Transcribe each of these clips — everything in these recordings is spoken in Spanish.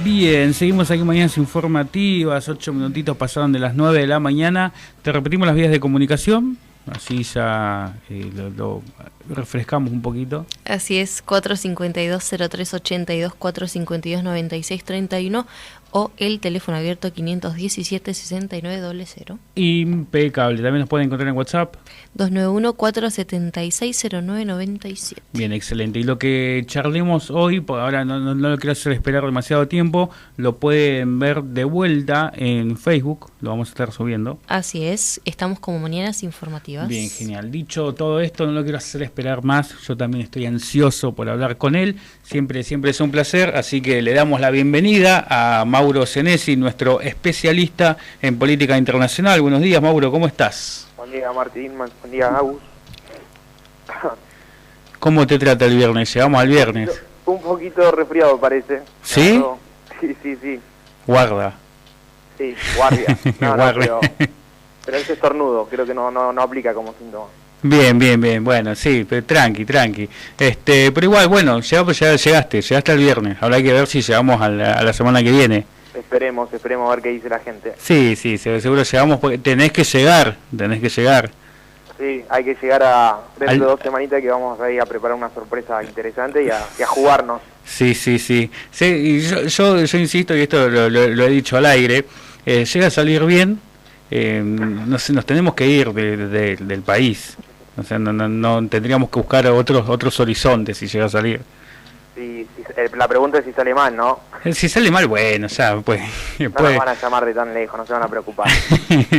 Bien, seguimos aquí Mañanas Informativas, 8 minutitos pasaron de las 9 de la mañana. Te repetimos las vías de comunicación, así ya lo refrescamos un poquito. Así es, 452-0382, 452-9631 o el teléfono abierto 517-6900. Impecable, también nos pueden encontrar en WhatsApp. 291-476-0997. Bien, excelente. Y lo que charlemos hoy, por ahora no lo quiero hacer esperar demasiado tiempo, lo pueden ver de vuelta en Facebook, lo vamos a estar subiendo. Así es, estamos como Mañanas Informativas. Bien, genial. Dicho todo esto, no lo quiero hacer esperar más, yo también estoy ansioso por hablar con él, siempre es un placer, así que le damos la bienvenida a Mauro Senesi, nuestro especialista en política internacional. Buenos días, Mauro, ¿cómo estás? Buen día, Martín. Buen día, Agus. ¿Cómo te trata el viernes? Llegamos al viernes. Un poquito resfriado, parece. ¿Sí? Sí. Guarda. Sí, guardia. No, Guardia. pero ese estornudo creo que no aplica como síntoma. Bien. Bueno, sí, pero tranqui. Pero igual, bueno, llegaste al viernes. Ahora hay que ver si llegamos a la semana que viene. Esperemos a ver qué dice la gente. Sí, seguro llegamos, porque tenés que llegar. Sí, hay que llegar dentro de 2 semanitas que vamos a ir a preparar una sorpresa interesante y a jugarnos. Sí, y yo insisto, y esto lo he dicho al aire, llega a salir bien, nos tenemos que ir del país. O sea, no tendríamos que buscar otros horizontes si llega a salir. Sí, la pregunta es si sale mal, ¿no? Si sale mal, bueno, ya, pues... No nos van a llamar de tan lejos, no se van a preocupar.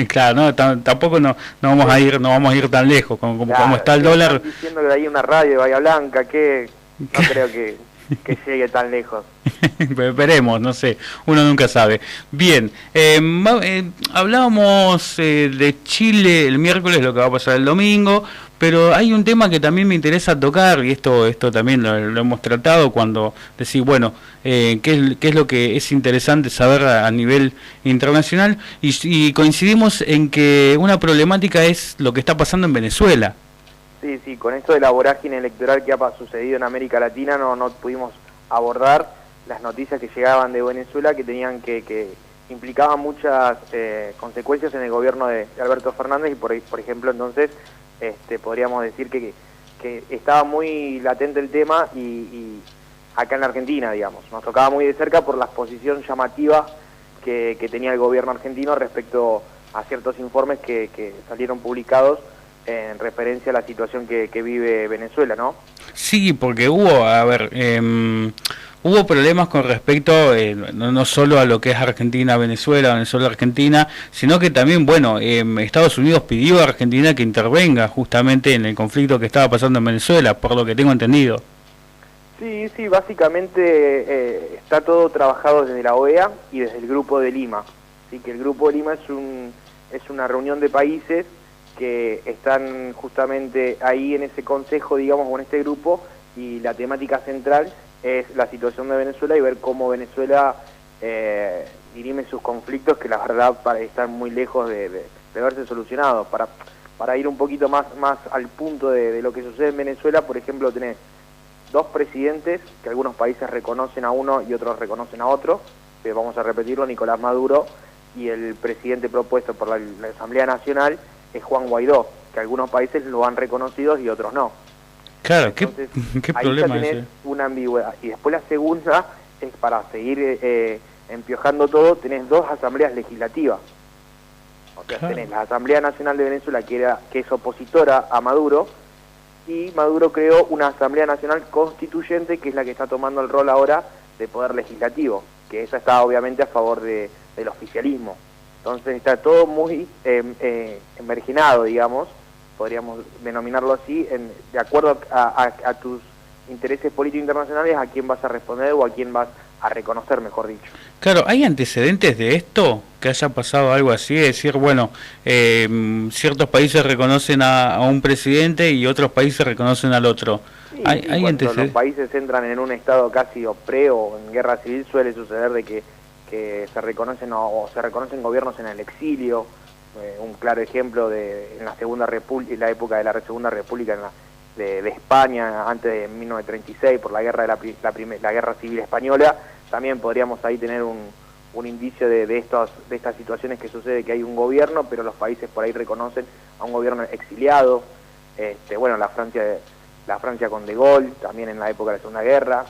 Claro, tampoco no vamos a ir tan lejos, como está el dólar. Están diciendo que de ahí una radio de Bahía Blanca, que no creo que llegue tan lejos. Veremos, no sé, uno nunca sabe. Bien, hablábamos de Chile el miércoles, lo que va a pasar el domingo, pero hay un tema que también me interesa tocar, y esto también lo hemos tratado cuando decís, bueno, qué es lo que es interesante saber a nivel internacional, y coincidimos en que una problemática es lo que está pasando en Venezuela. Sí, con esto de la vorágine electoral que ha sucedido en América Latina no pudimos abordar las noticias que llegaban de Venezuela que implicaban muchas consecuencias en el gobierno de Alberto Fernández y por ejemplo entonces podríamos decir que estaba muy latente el tema y acá en la Argentina, digamos, nos tocaba muy de cerca por la exposición llamativa que tenía el gobierno argentino respecto a ciertos informes que salieron publicados en referencia a la situación que vive Venezuela, ¿no? Sí, porque hubo problemas con respecto no solo a lo que es Argentina-Venezuela, Venezuela-Argentina, sino que también, bueno, Estados Unidos pidió a Argentina que intervenga justamente en el conflicto que estaba pasando en Venezuela, por lo que tengo entendido. Sí, básicamente está todo trabajado desde la OEA y desde el Grupo de Lima. Así que el Grupo de Lima es una reunión de países que están justamente ahí en ese consejo, digamos, o en este grupo, y la temática central es la situación de Venezuela y ver cómo Venezuela dirime sus conflictos, que la verdad están muy lejos de verse solucionados. Para ir un poquito más al punto de lo que sucede en Venezuela, por ejemplo, tenés 2 presidentes, que algunos países reconocen a uno y otros reconocen a otro, vamos a repetirlo, Nicolás Maduro, y el presidente propuesto por la Asamblea Nacional es Juan Guaidó, que algunos países lo han reconocido y otros no. Claro, entonces, ¿qué ahí problema ya tenés ese? una ambigüedad. Y después la segunda es, para seguir empiojando todo, tenés 2 asambleas legislativas. O sea, Claro. Tenés la Asamblea Nacional de Venezuela, que es opositora a Maduro, y Maduro creó una Asamblea Nacional Constituyente, que es la que está tomando el rol ahora de poder legislativo, que esa está obviamente a favor del oficialismo. Entonces está todo muy emerginado, digamos, podríamos denominarlo así, de acuerdo a tus intereses políticos internacionales, a quién vas a responder o a quién vas a reconocer, mejor dicho. Claro, ¿hay antecedentes de esto? Que haya pasado algo así, es decir, bueno, ciertos países reconocen a un presidente y otros países reconocen al otro. Sí, ¿Hay cuando los países entran en un estado casi o en guerra civil, suele suceder de que se reconocen o se reconocen gobiernos en el exilio. Un claro ejemplo en la Segunda República, en la época de la Segunda República de España, antes de 1936, por la guerra la Guerra Civil Española, también podríamos ahí tener un indicio de estas situaciones que sucede, que hay un gobierno, pero los países por ahí reconocen a un gobierno exiliado. Bueno, la Francia con De Gaulle, también en la época de la Segunda Guerra.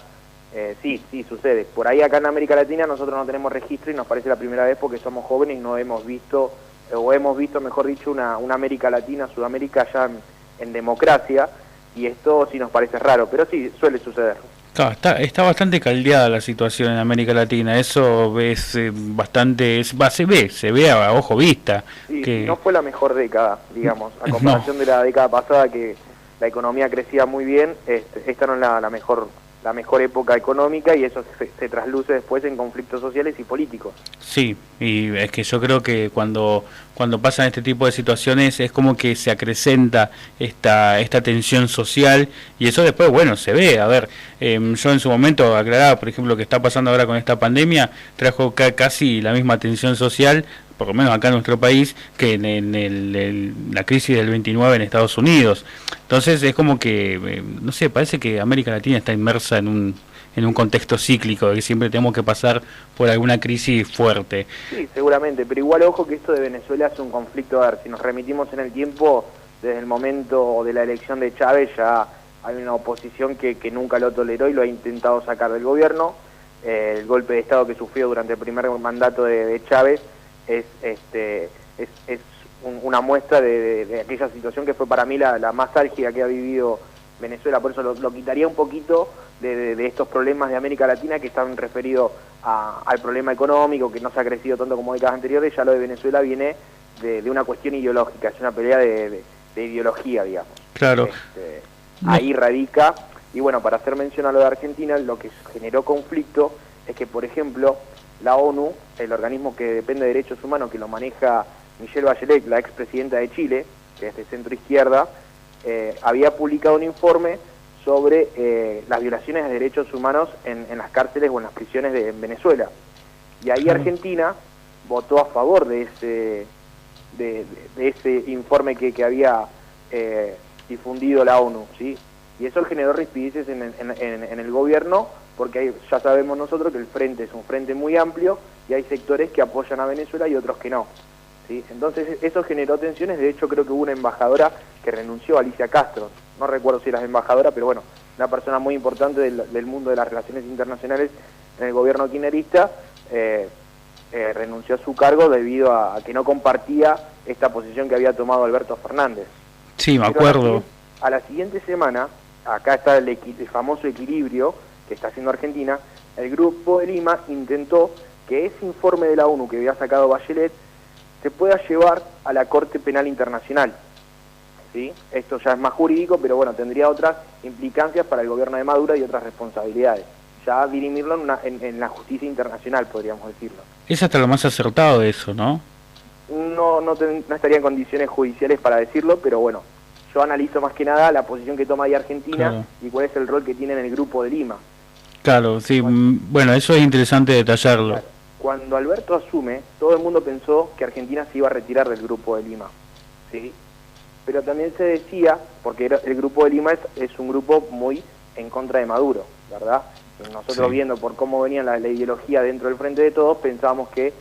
Sí, sucede. Por ahí acá en América Latina nosotros no tenemos registro y nos parece la primera vez porque somos jóvenes y no hemos visto, o hemos visto, mejor dicho, una América Latina, Sudamérica ya en democracia, y esto sí nos parece raro, pero sí, suele suceder. Está bastante caldeada la situación en América Latina, eso es bastante, se ve a ojo vista. Sí, que no fue la mejor década, digamos, a comparación de la década pasada que la economía crecía muy bien, esta no es la mejor época económica, y eso se trasluce después en conflictos sociales y políticos. Sí, y es que yo creo que cuando pasan este tipo de situaciones es como que se acrecenta esta tensión social, y eso después, bueno, se ve. A ver, yo en su momento aclaraba, por ejemplo, lo que está pasando ahora con esta pandemia, trajo casi la misma tensión social, por lo menos acá en nuestro país, que en la crisis del 29 en Estados Unidos. Entonces es como que, no sé, parece que América Latina está inmersa en un contexto cíclico, de que siempre tenemos que pasar por alguna crisis fuerte. Sí, seguramente, pero igual ojo que esto de Venezuela es un conflicto. A ver, si nos remitimos en el tiempo, desde el momento de la elección de Chávez ya hay una oposición que nunca lo toleró y lo ha intentado sacar del gobierno. El golpe de Estado que sufrió durante el primer mandato de Chávez es una muestra de aquella situación que fue para mí la más álgida que ha vivido Venezuela. Por eso lo quitaría un poquito de estos problemas de América Latina que están referidos al problema económico, que no se ha crecido tanto como décadas anteriores. Ya lo de Venezuela viene de una cuestión ideológica, es una pelea de ideología, digamos. Claro. Ahí radica. Y bueno, para hacer mención a lo de Argentina, lo que generó conflicto es que, por ejemplo, la ONU, el organismo que depende de derechos humanos, que lo maneja Michelle Bachelet, la expresidenta de Chile, que es de centro izquierda, había publicado un informe sobre las violaciones de derechos humanos en las cárceles o en las prisiones en Venezuela. Y ahí Argentina votó a favor de ese informe que había difundido la ONU, ¿sí? Y eso generó rispideces en el gobierno, porque ya sabemos nosotros que el frente es un frente muy amplio y hay sectores que apoyan a Venezuela y otros que no, ¿sí? Entonces eso generó tensiones. De hecho, creo que hubo una embajadora que renunció, Alicia Castro, no recuerdo si era embajadora, pero bueno, una persona muy importante del mundo de las relaciones internacionales en el gobierno kirchnerista, renunció a su cargo debido a que no compartía esta posición que había tomado Alberto Fernández. Sí, me acuerdo. A la siguiente semana, acá está el famoso equilibrio que está haciendo Argentina. El Grupo de Lima intentó que ese informe de la ONU que había sacado Bachelet se pueda llevar a la Corte Penal Internacional, ¿sí? Esto ya es más jurídico, pero bueno, tendría otras implicancias para el gobierno de Maduro y otras responsabilidades. Ya dirimirlo en la justicia internacional, podríamos decirlo. Es hasta lo más acertado de eso, ¿no? No estaría en condiciones judiciales para decirlo, pero bueno, yo analizo más que nada la posición que toma ahí Argentina, claro, y cuál es el rol que tiene en el Grupo de Lima. Claro, sí, bueno, eso es interesante detallarlo. Claro. Cuando Alberto asume, todo el mundo pensó que Argentina se iba a retirar del Grupo de Lima, ¿sí? Pero también se decía, porque el Grupo de Lima es un grupo muy en contra de Maduro, ¿verdad? Y nosotros, sí, viendo por cómo venía la ideología dentro del Frente de Todos, pensábamos que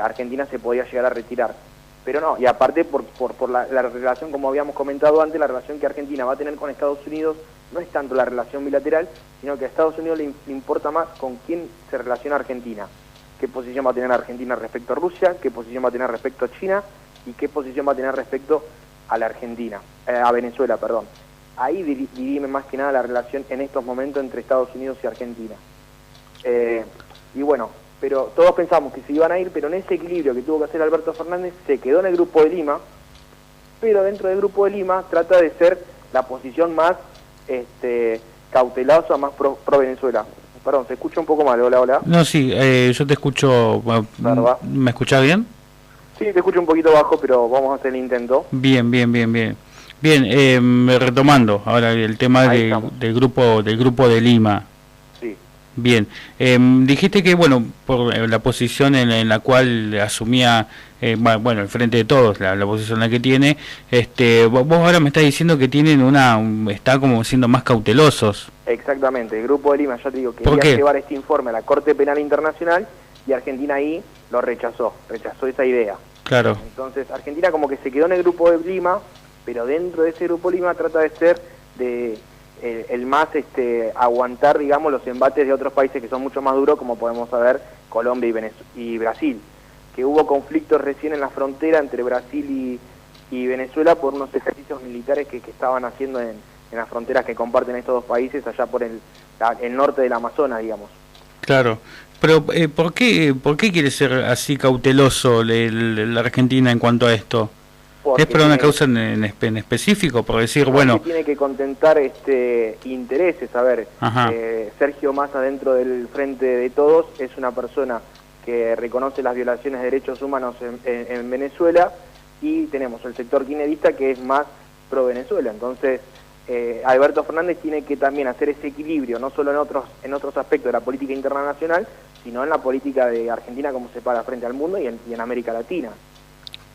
Argentina se podía llegar a retirar. Pero no, y aparte por la relación, como habíamos comentado antes, la relación que Argentina va a tener con Estados Unidos no es tanto la relación bilateral, sino que a Estados Unidos le importa más con quién se relaciona Argentina. Qué posición va a tener Argentina respecto a Rusia, qué posición va a tener respecto a China y qué posición va a tener respecto a la Argentina, a Venezuela, perdón. Ahí dirime más que nada la relación en estos momentos entre Estados Unidos y Argentina. Y bueno, pero todos pensamos que se iban a ir, pero en ese equilibrio que tuvo que hacer Alberto Fernández se quedó en el Grupo de Lima, pero dentro del Grupo de Lima trata de ser la posición más cautelosa, más pro Venezuela. Perdón, se escucha un poco mal. Hola. No, sí, yo te escucho. ¿Me escuchás bien? Sí, te escucho un poquito bajo, pero vamos a hacer el intento. Bien. Bien, retomando ahora el tema del grupo de Lima. Sí. Bien, dijiste que, bueno, por la posición en la cual asumía, bueno, el Frente de Todos, la posición en la que tiene, vos ahora me estás diciendo que tienen está como siendo más cautelosos. Exactamente, el Grupo de Lima, ya te digo, ¿Por quería qué? llevar este informe a la Corte Penal Internacional y Argentina ahí lo rechazó esa idea. Claro, Entonces, Argentina como que se quedó en el Grupo de Lima, pero dentro de ese Grupo de Lima trata de ser el más aguantar, digamos, los embates de otros países que son mucho más duros, como podemos saber Colombia y Brasil, que hubo conflictos recién en la frontera entre Brasil y Venezuela por unos ejercicios militares que estaban haciendo en las fronteras que comparten estos dos países allá por el norte del Amazonas, digamos. claro. Pero, ¿por qué quiere ser así cauteloso la Argentina en cuanto a esto? Porque ¿Es por una causa en específico? Por decir, bueno... tiene que contentar intereses. A ver, Ajá. Sergio Massa dentro del Frente de Todos es una persona que reconoce las violaciones de derechos humanos en Venezuela, y tenemos el sector kirchnerista que es más pro Venezuela. Entonces, Alberto Fernández tiene que también hacer ese equilibrio, no solo en otros aspectos de la política internacional, sino en la política de Argentina como se para frente al mundo y en América Latina.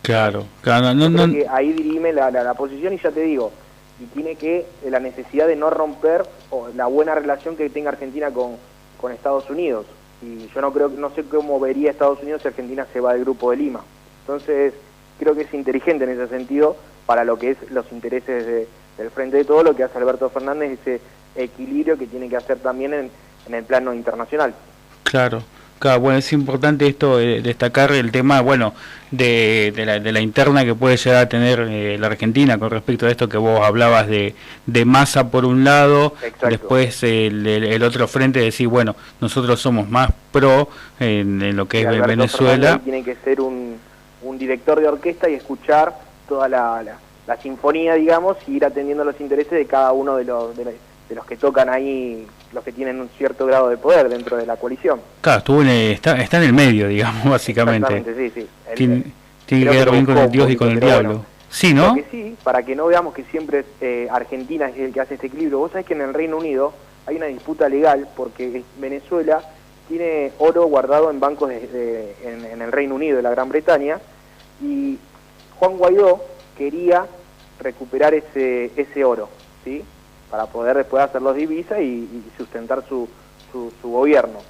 Claro, Yo creo que ahí dirime la posición, y ya te digo, y tiene que la necesidad de no romper la buena relación que tenga Argentina con Estados Unidos. Y yo no sé cómo vería Estados Unidos si Argentina se va del Grupo de Lima. Entonces, creo que es inteligente en ese sentido para lo que es los intereses del Frente de Todo, lo que hace Alberto Fernández, ese equilibrio que tiene que hacer también en el plano internacional. Claro. Claro, bueno, es importante esto, destacar el tema, bueno, de la interna que puede llegar a tener la Argentina con respecto a esto que vos hablabas de Massa por un lado. Exacto. Después el otro frente, decir, bueno, nosotros somos más pro en lo que es Venezuela. Tiene que ser un director de orquesta y escuchar toda la sinfonía, digamos, y ir atendiendo los intereses de cada uno de los que tocan ahí, los que tienen un cierto grado de poder dentro de la coalición. Claro, está en el medio, digamos, básicamente. Exactamente, sí. Tiene que ver bien con el Dios y con el diablo. Bueno, sí, ¿no? Porque sí, para que no veamos que siempre Argentina es el que hace este equilibrio. Vos sabés que en el Reino Unido hay una disputa legal porque Venezuela tiene oro guardado en bancos en el Reino Unido, de la Gran Bretaña, y Juan Guaidó quería recuperar ese oro, ¿sí?, para poder después hacer los divisas y sustentar su gobierno.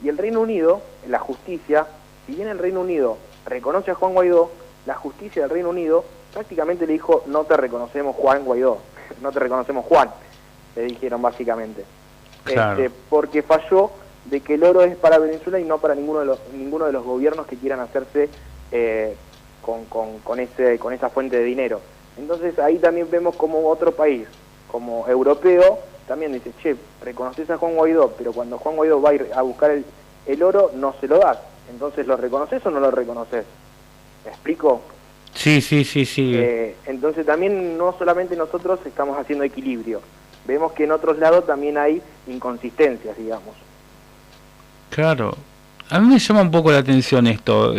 Y el Reino Unido, la justicia, si bien el Reino Unido reconoce a Juan Guaidó, la justicia del Reino Unido prácticamente le dijo: no te reconocemos Juan Guaidó, no te reconocemos Juan, le dijeron básicamente. Claro. Porque falló de que el oro es para Venezuela y no para ninguno de los gobiernos que quieran hacerse con esa fuente de dinero. Entonces ahí también vemos como otro país, como europeo, también dice: che, reconoces a Juan Guaidó, pero cuando Juan Guaidó va a ir a buscar el oro, no se lo das. Entonces, ¿lo reconoces o no lo reconoces? ¿Me explico? Sí. Entonces también no solamente nosotros estamos haciendo equilibrio, vemos que en otros lados también hay inconsistencias, digamos. Claro. A mí me llama un poco la atención esto,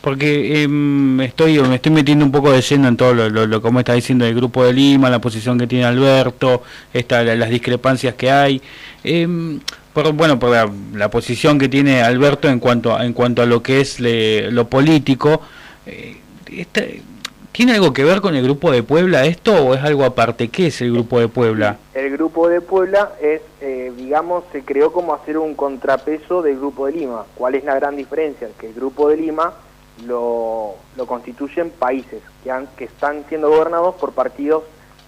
porque me estoy metiendo un poco de lleno en todo lo como está diciendo el Grupo de Lima, la posición que tiene Alberto, las discrepancias que hay, por la posición que tiene Alberto en cuanto a lo que es lo político. ¿Tiene algo que ver con el Grupo de Puebla esto o es algo aparte? ¿Qué es el Grupo de Puebla? El Grupo de Puebla es, digamos, se creó como hacer un contrapeso del Grupo de Lima. ¿Cuál es la gran diferencia? Que el Grupo de Lima lo constituyen países que están siendo gobernados por partidos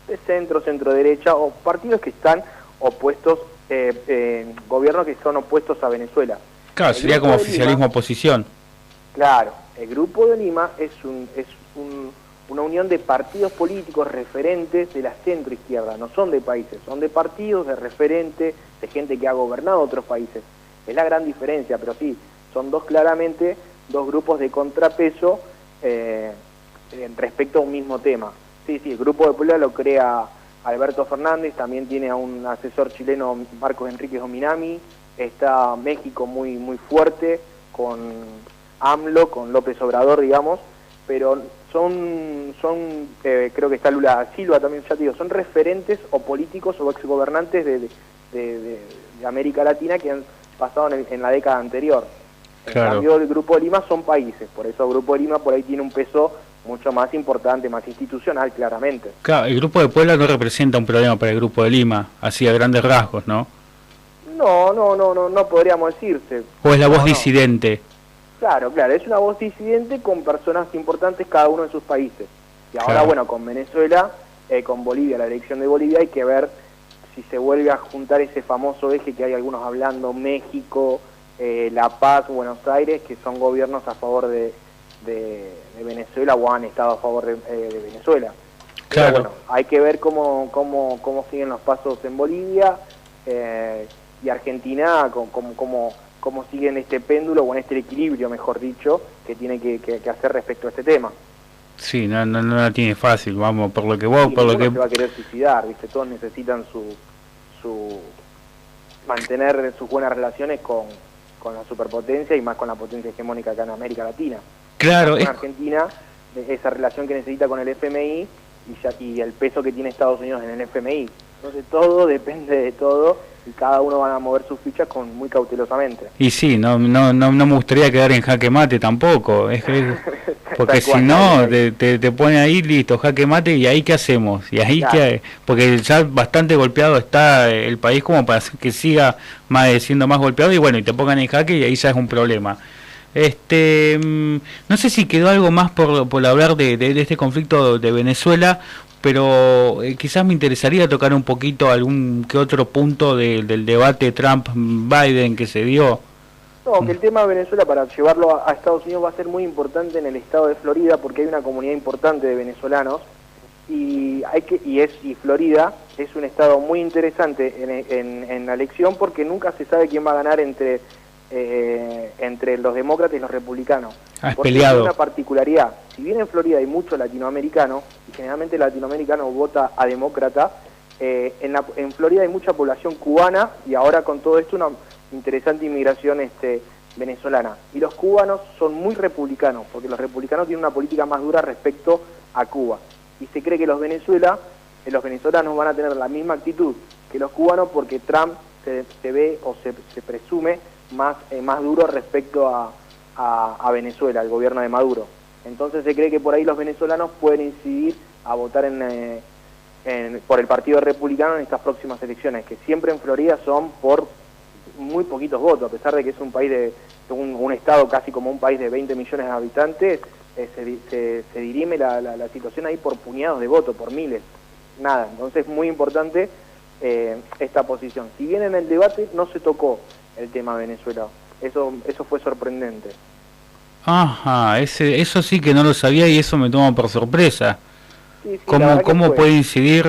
de centro-derecha o partidos que están opuestos, gobiernos que son opuestos a Venezuela. Claro, sería como oficialismo-oposición. Claro, el Grupo de Lima es una unión de partidos políticos referentes de la centro-izquierda, no son de países, son de partidos, de referentes, de gente que ha gobernado otros países. Es la gran diferencia, pero sí, son claramente dos grupos de contrapeso respecto a un mismo tema. Sí, el Grupo de Puebla lo crea Alberto Fernández, también tiene a un asesor chileno, Marcos Enríquez Ominami, está México muy fuerte, con AMLO, con López Obrador, digamos, pero creo que está Lula Silva también, ya te digo, son referentes o políticos o exgobernantes de América Latina que pasado en la década anterior. En Claro. cambio, el Grupo de Lima son países, por eso el Grupo de Lima por ahí tiene un peso mucho más importante, más institucional, claramente. Claro, el Grupo de Puebla no representa un problema para el Grupo de Lima, así a grandes rasgos, ¿no? No podríamos decirse. ¿O es la voz No. disidente? Claro, es una voz disidente con personas importantes cada uno en sus países. Y ahora, Claro. bueno, con Venezuela, con Bolivia, la elección de Bolivia, hay que ver si se vuelve a juntar ese famoso eje que hay algunos hablando, México, La Paz, Buenos Aires, que son gobiernos a favor de Venezuela o han estado a favor de Venezuela. Claro. Pero bueno, hay que ver cómo siguen los pasos en Bolivia y Argentina, cómo siguen este péndulo o en este equilibrio, mejor dicho, que tiene que hacer respecto a este tema. Sí, no la tiene fácil, vamos, por lo que vos, Y por lo ninguno que... se va a querer suicidar, ¿viste? Todos necesitan mantener sus buenas relaciones con la superpotencia y más con la potencia hegemónica acá en América Latina. Claro, Con es... Argentina, esa relación que necesita con el FMI y el peso que tiene Estados Unidos en el FMI. Entonces todo depende de todo y cada uno va a mover sus fichas muy cautelosamente. Y sí, no me gustaría quedar en jaque mate tampoco, es que... Porque Tal si cual, no, tal cual. te pone ahí, listo, jaque mate, y ahí qué hacemos, y ahí Claro. qué, porque ya bastante golpeado está el país como para que siga siendo más golpeado, y bueno, y te pongan en jaque y ahí ya es un problema. No sé si quedó algo más por hablar de este conflicto de Venezuela, pero quizás me interesaría tocar un poquito algún que otro punto del debate Trump-Biden que se dio. No, que el tema de Venezuela para llevarlo a Estados Unidos va a ser muy importante en el estado de Florida porque hay una comunidad importante de venezolanos y Florida es un estado muy interesante en la elección porque nunca se sabe quién va a ganar entre los demócratas y los republicanos. Es Porque peleado. hay una particularidad, si bien en Florida hay mucho latinoamericano y generalmente el latinoamericano vota a demócrata, en Florida hay mucha población cubana y ahora con todo esto una interesante inmigración venezolana. Y los cubanos son muy republicanos, porque los republicanos tienen una política más dura respecto a Cuba. Y se cree que los venezolanos van a tener la misma actitud que los cubanos porque Trump se ve o se presume más duro respecto a Venezuela, al gobierno de Maduro. Entonces se cree que por ahí los venezolanos pueden incidir a votar por el Partido Republicano en estas próximas elecciones, que siempre en Florida son por muy poquitos votos, a pesar de que es un país un estado casi como un país de 20 millones de habitantes, se dirime la situación ahí por puñados de votos, por miles. Nada, entonces es muy importante esta posición. Si bien en el debate no se tocó el tema de Venezuela, eso fue sorprendente. Ajá, eso sí que no lo sabía y eso me toma por sorpresa. Sí, la verdad que ¿Cómo fue. puede incidir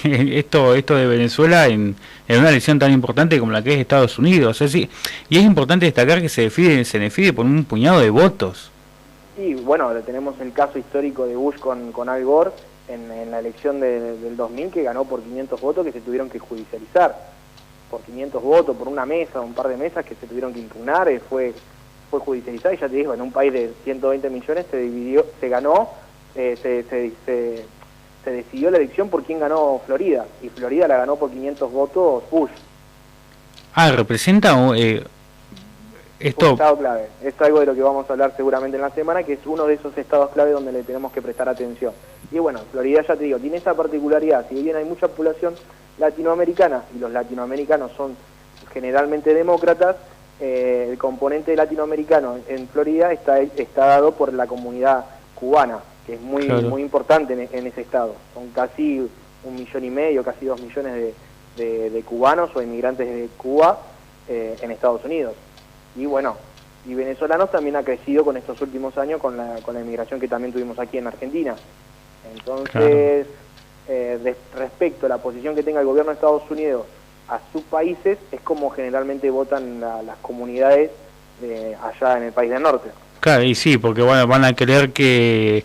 esto de Venezuela en una elección tan importante como la que es Estados Unidos? Y es importante destacar que se define por un puñado de votos. Sí, bueno, tenemos el caso histórico de Bush con Al Gore en la elección del 2000 que ganó por 500 votos que se tuvieron que judicializar. Por 500 votos, por una mesa, un par de mesas que se tuvieron que impugnar, fue judicializada y ya te digo, en un país de 120 millones se ganó, se decidió la elección por quién ganó Florida, y Florida la ganó por 500 votos Bush. Representa Un esto... estado clave. Es algo de lo que vamos a hablar seguramente en la semana, que es uno de esos estados clave donde le tenemos que prestar atención. Y bueno, Florida, ya te digo, tiene esa particularidad, si bien hay mucha población latinoamericana, y los latinoamericanos son generalmente demócratas, el componente latinoamericano en Florida está dado por la comunidad cubana, que es muy Claro. muy importante en ese estado. Son casi 1,5 millones, casi 2 millones de cubanos o inmigrantes de Cuba en Estados Unidos. Y bueno, y venezolanos también ha crecido con estos últimos años con la inmigración que también tuvimos aquí en Argentina. Entonces, respecto a la posición que tenga el gobierno de Estados Unidos a sus países, es como generalmente votan las comunidades allá en el país del norte. Claro, y sí, porque van a querer que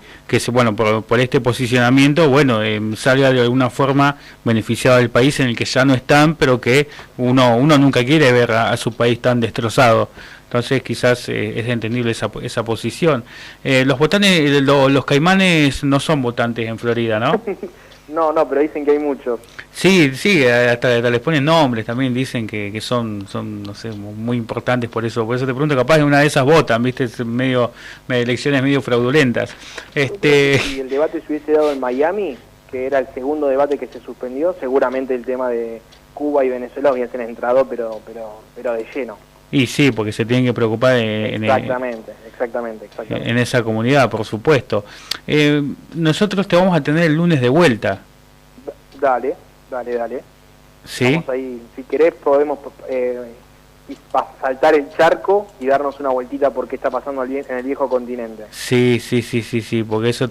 bueno, por este posicionamiento, bueno, salga de alguna forma beneficiado del país en el que ya no están, pero que uno nunca quiere ver a su país tan destrozado. Entonces quizás es entendible esa posición. Los caimanes no son votantes en Florida, ¿no? No, no, pero dicen que hay muchos. Sí, sí, hasta les ponen nombres, también dicen que son, no sé, muy importantes por eso te pregunto, capaz de una de esas votan, viste, es elecciones medio fraudulentas. Si el debate se hubiese dado en Miami, que era el segundo debate que se suspendió, seguramente el tema de Cuba y Venezuela hubiesen entrado, pero de lleno. Y sí, porque se tienen que preocupar Exactamente. En esa comunidad, por supuesto. Nosotros te vamos a tener el lunes de vuelta. Dale. ¿Sí? Vamos ahí, si querés podemos saltar el charco y darnos una vueltita por qué está pasando en el viejo continente. Sí, porque eso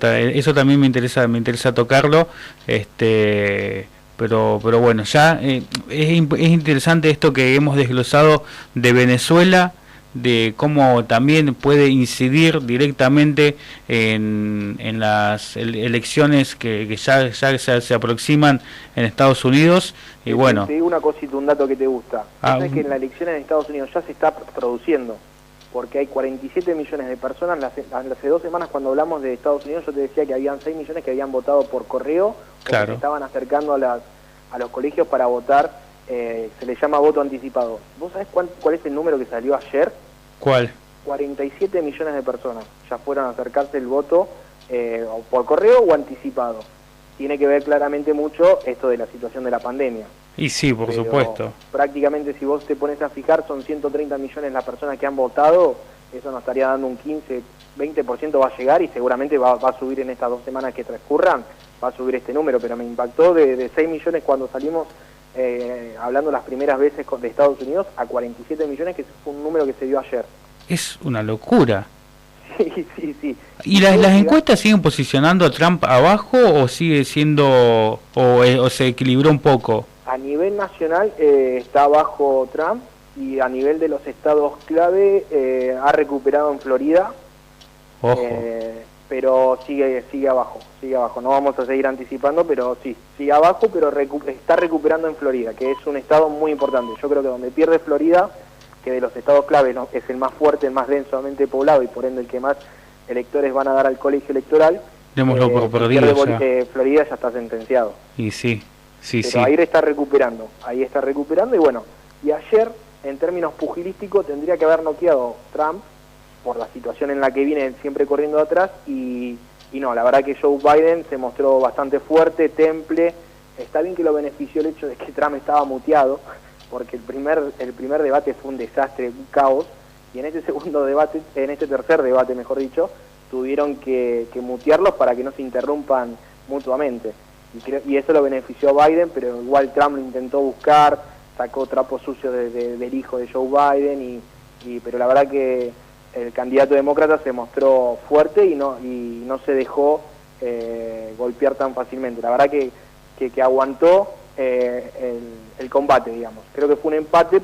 también me interesa tocarlo, pero bueno, ya es interesante esto que hemos desglosado de Venezuela, de cómo también puede incidir directamente en las elecciones que ya se aproximan en Estados Unidos. Y bueno, te digo una cosita, un dato que te gusta. Es que en la elección en Estados Unidos ya se está produciendo, porque hay 47 millones de personas. Hace 2 semanas cuando hablamos de Estados Unidos yo te decía que habían 6 millones que habían votado por correo, claro, que se estaban acercando a los colegios para votar. Se le llama voto anticipado. ¿Vos sabés cuál es el número que salió ayer? ¿Cuál? 47 millones de personas ya fueron a acercarse el voto por correo o anticipado. Tiene que ver claramente mucho esto de la situación de la pandemia. Y sí, por supuesto. Prácticamente si vos te pones a fijar son 130 millones las personas que han votado, eso nos estaría dando un 15-20% va a llegar y seguramente va a subir en estas 2 semanas que transcurran, va a subir este número, pero me impactó de 6 millones cuando salimos hablando las primeras veces de Estados Unidos a 47 millones, que fue un número que se dio ayer. Es una locura. Sí. ¿Y las encuestas siguen posicionando a Trump abajo o sigue siendo o se equilibró un poco? A nivel nacional está abajo Trump y a nivel de los estados clave ha recuperado en Florida. Ojo. Pero sigue abajo. No vamos a seguir anticipando, pero sí, sigue abajo, pero está recuperando en Florida, que es un estado muy importante. Yo creo que donde pierde Florida, que de los estados clave ¿no? es el más fuerte, el más densamente poblado y por ende el que más electores van a dar al colegio electoral. Démoslo por perdido ya. Florida ya está sentenciado. Y sí. Pero ahí está recuperando y bueno, y ayer en términos pugilísticos tendría que haber noqueado Trump por la situación en la que viene siempre corriendo atrás y no, la verdad que Joe Biden se mostró bastante fuerte, temple. Está bien que lo benefició el hecho de que Trump estaba muteado, porque el primer debate fue un desastre, un caos, y en este tercer debate, mejor dicho, tuvieron que mutearlos para que no se interrumpan mutuamente. Y eso lo benefició a Biden, pero igual Trump lo intentó buscar, sacó trapos sucios del hijo de Joe Biden, pero la verdad que el candidato demócrata se mostró fuerte y no se dejó golpear tan fácilmente. La verdad que aguantó el combate, digamos. Creo que fue un empate,